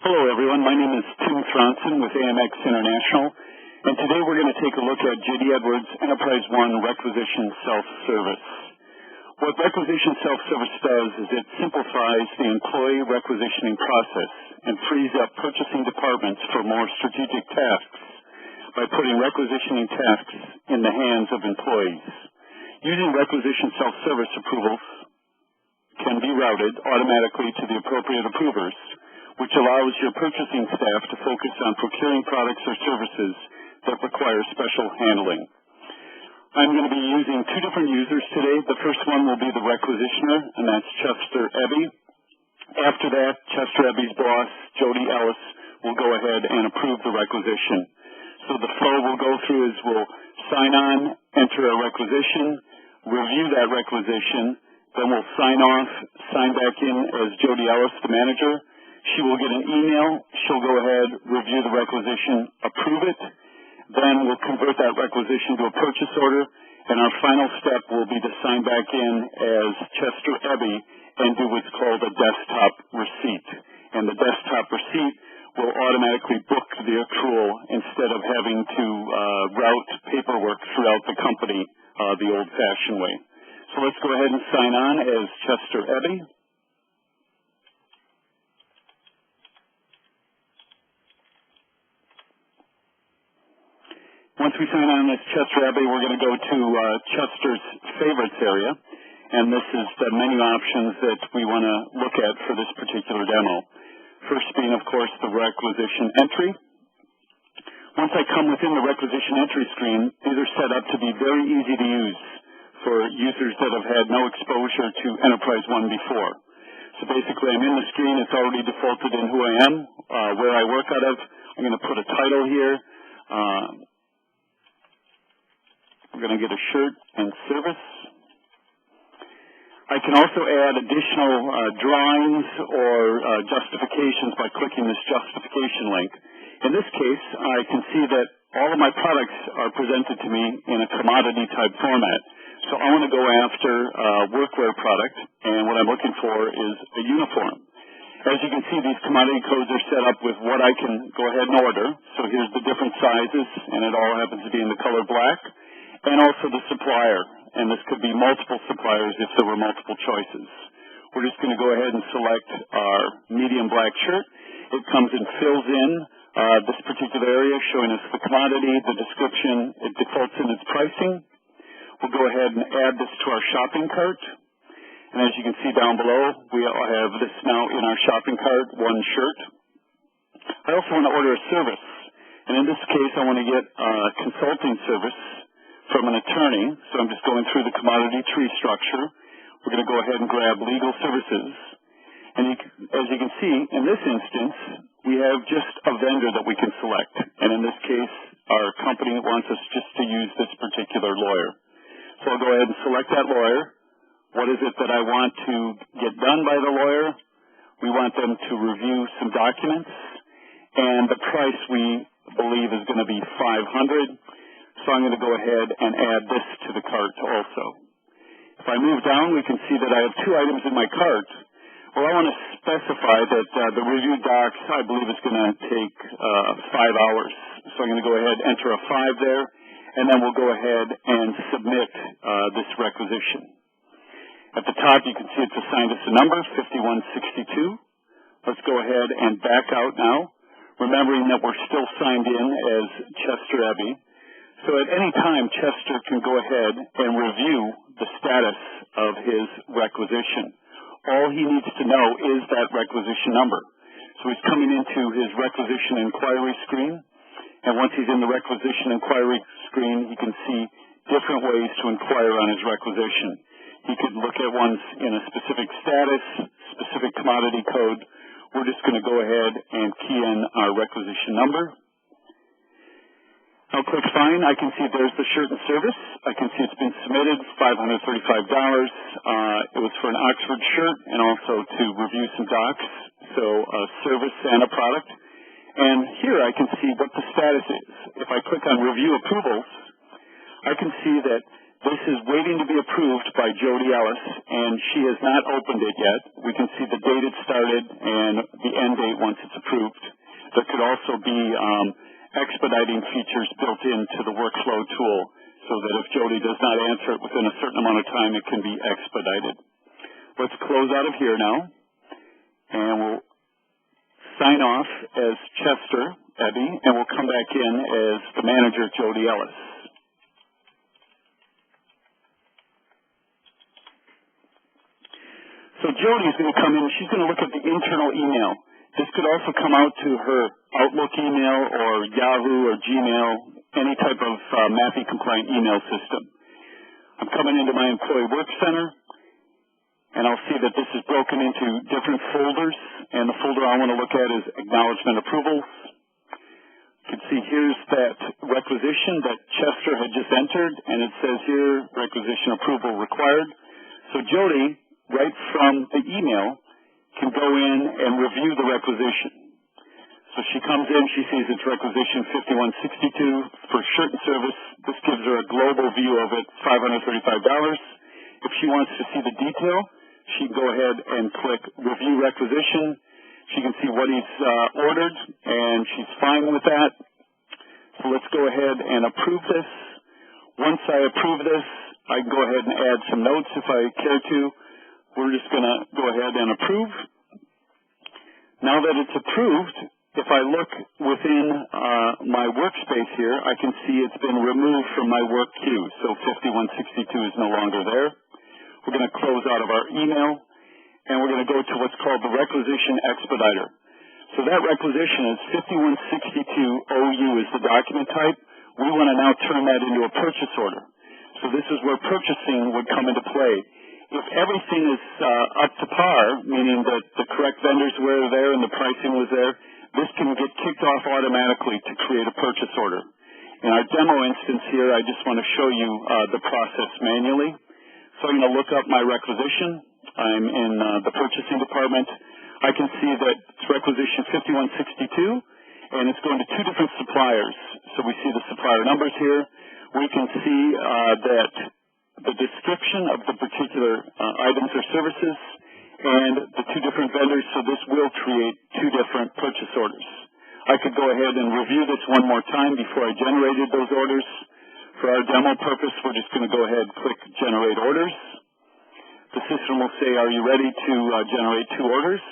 Hello everyone, my name is Tim Thronson with AMX International, and today we're going to take a look at J.D. Edwards Enterprise One Requisition Self-Service. What Requisition Self-Service does is it simplifies the employee requisitioning process and frees up purchasing departments for more strategic tasks by putting requisitioning tasks in the hands of employees. Using Requisition Self-Service approvals can be routed automatically to the appropriate approvers, which allows your purchasing staff to focus on procuring products or services that require special handling. I'm going to be using two different users today. The first one will be the requisitioner, and that's Chester Eby. After that, Chester Eby's boss, Jody Ellis, will go ahead and approve the requisition. So the flow we'll go through is we'll sign on, enter a requisition, review that requisition, then we'll sign off, sign back in as Jody Ellis, the manager. She will get an email. She'll go ahead, review the requisition, approve it. Then we'll convert that requisition to a purchase order. And our final step will be to sign back in as Chester Eby and do what's called a desktop receipt. And the desktop receipt will automatically book the accrual instead of having to route paperwork throughout the company the old-fashioned way. So let's go ahead and sign on as Chester Eby. Once we sign on as Chester Eby, we're going to go to Chester's favorites area, and this is the menu options that we want to look at for this particular demo. First being, of course, the requisition entry. Once I come within the requisition entry screen, these are set up to be very easy to use for users that have had no exposure to Enterprise One before. So basically, I'm in the screen. It's already defaulted in who I am, where I work out of. I'm going to put a title here. We're going to get a shirt and service. I can also add additional drawings or justifications by clicking this justification link. In this case, I can see that all of my products are presented to me in a commodity type format. So I want to go after a workwear product, and what I'm looking for is a uniform. As you can see, these commodity codes are set up with what I can go ahead and order. So here's the different sizes, and it all happens to be in the color black. And also the supplier, and this could be multiple suppliers if there were multiple choices. We're just going to go ahead and select our medium black shirt. It comes and fills in this particular area, showing us the commodity, the description. It defaults in its pricing. We'll go ahead and add this to our shopping cart. And as you can see down below, we have this now in our shopping cart, one shirt. I also want to order a service. And in this case, I want to get a consulting service from an attorney, so I'm just going through the commodity tree structure. We're going to go ahead and grab legal services. And as you can see, in this instance, we have just a vendor that we can select. And in this case, our company wants us just to use this particular lawyer. So I'll go ahead and select that lawyer. What is it that I want to get done by the lawyer? We want them to review some documents, and the price we believe is going to be $500. So I'm going to go ahead and add this to the cart also. If I move down, we can see that I have two items in my cart. Well, I want to specify that the review docs, I believe, is going to take 5 hours. So I'm going to go ahead and enter a 5 there, and then we'll go ahead and submit this requisition. At the top, you can see it's assigned us a number, 5162. Let's go ahead and back out now, remembering that we're still signed in as Chester Eby. So at any time, Chester can go ahead and review the status of his requisition. All he needs to know is that requisition number. So he's coming into his requisition inquiry screen, and once he's in the requisition inquiry screen, he can see different ways to inquire on his requisition. He could look at ones in a specific status, specific commodity code. We're just going to go ahead and key in our requisition number. I'll click Find. I can see there's the shirt and service. I can see it's been submitted, $535. It was for an Oxford shirt and also to review some docs, so a service and a product. And here I can see what the status is. If I click on Review Approvals, I can see that This is waiting to be approved by Jody Ellis, and she has not opened it yet. We can see the date it started and the end date once it's approved. There could also be expediting features built into the workflow tool so that if Jody does not answer it within a certain amount of time, it can be expedited. Let's close out of here now, and we'll sign off as Chester Ebby, and we'll come back in as the manager, Jody Ellis. So Jody's going to come in, she's going to look at the internal email. This could also come out to her Outlook email or Yahoo or Gmail, any type of MAPI-compliant email system. I'm coming into my Employee Work Center, and I'll see that this is broken into different folders, and the folder I want to look at is Acknowledgement Approvals. You can see here's that requisition that Chester had just entered, and it says here, Requisition Approval Required. So Jody, right from the email, can go in and review the requisition. So she comes in, she sees it's Requisition 5162 for shirt and service. This gives her a global view of it, $535. If she wants to see the detail, she can go ahead and click Review Requisition. She can see what he's ordered, and she's fine with that. So let's go ahead and approve this. Once I approve this, I can go ahead and add some notes if I care to. We're just going to go ahead and approve. Now that it's approved, if I look within my workspace here, I can see it's been removed from my work queue. So 5162 is no longer there. We're going to close out of our email, and we're going to go to what's called the Requisition Expediter. So that requisition is 5162OU is the document type. We want to now turn that into a purchase order. So this is where purchasing would come into play. If everything is up to par, meaning that the correct vendors were there and the pricing was there, this can get kicked off automatically to create a purchase order. In our demo instance here, I just want to show you the process manually. So I'm going to look up my requisition. I'm in the purchasing department. I can see that it's Requisition 5162, and it's going to two different suppliers. So we see the supplier numbers here. We can see that the description of the particular items or services and the two different vendors, so this will create two different purchase orders. I could go ahead and review this one more time before I generated those orders. For our demo purpose, we're just going to go ahead and click Generate Orders. The system will say, are you ready to generate two orders?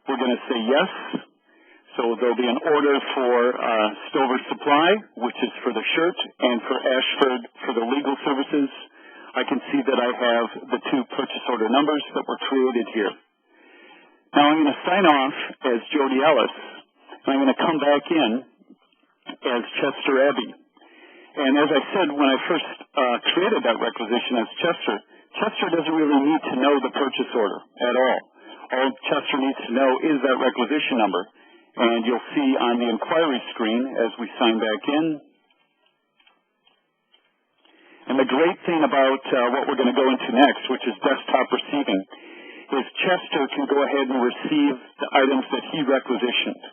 We're going to say yes. So there'll be an order for Stover Supply, which is for the shirt, and for Ashford for the legal services. I can see that I have the two purchase order numbers that were created here. Now I'm going to sign off as Jody Ellis, and I'm going to come back in as Chester Ebby. And as I said when I first created that requisition as Chester doesn't really need to know the purchase order at all. All Chester needs to know is that requisition number. And you'll see on the inquiry screen as we sign back in. And the great thing about what we're going to go into next, which is desktop receiving, is Chester can go ahead and receive the items that he requisitioned.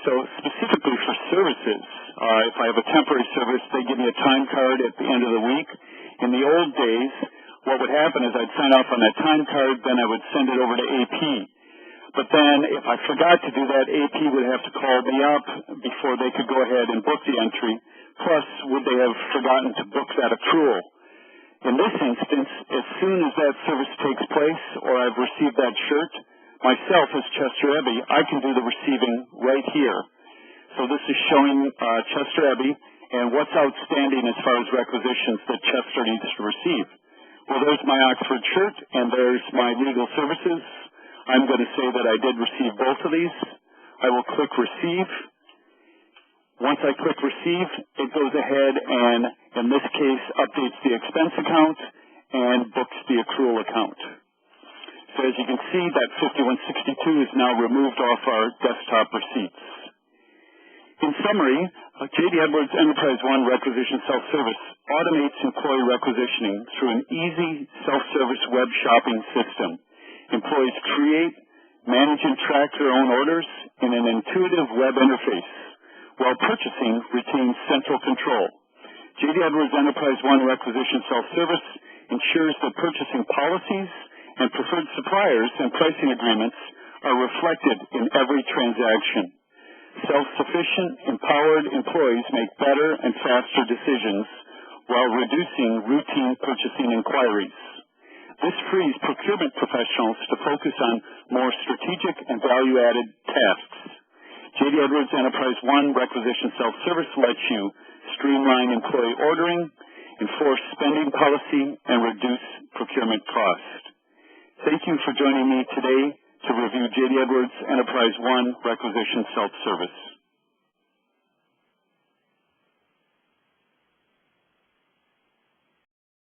So specifically for services, if I have a temporary service, they give me a time card at the end of the week. In the old days, what would happen is I'd sign off on that time card, then I would send it over to AP. But then if I forgot to do that, AP would have to call me up before they could go ahead and book the entry. Plus, would they have forgotten to book that accrual? In this instance, as soon as that service takes place or I've received that shirt, myself as Chester Ebby, I can do the receiving right here. So this is showing Chester Ebby and what's outstanding as far as requisitions that Chester needs to receive. Well, there's my Oxford shirt and there's my legal services. I'm going to say that I did receive both of these. I will click Receive. Once I click Receive, it goes ahead and, in this case, updates the expense account and books the accrual account. So as you can see, that 5162 is now removed off our desktop receipts. In summary, J.D. Edwards Enterprise One Requisition Self-Service automates employee requisitioning through an easy self-service web shopping system. Employees create, manage, and track their own orders in an intuitive web interface, while purchasing retains central control. JD Edwards Enterprise One Requisition Self-Service ensures that purchasing policies and preferred suppliers and pricing agreements are reflected in every transaction. Self-sufficient, empowered employees make better and faster decisions while reducing routine purchasing inquiries. This frees procurement professionals to focus on more strategic and value-added tasks. JD Edwards Enterprise One Requisition Self-Service lets you streamline employee ordering, enforce spending policy, and reduce procurement cost. Thank you for joining me today to review JD Edwards Enterprise One Requisition Self-Service.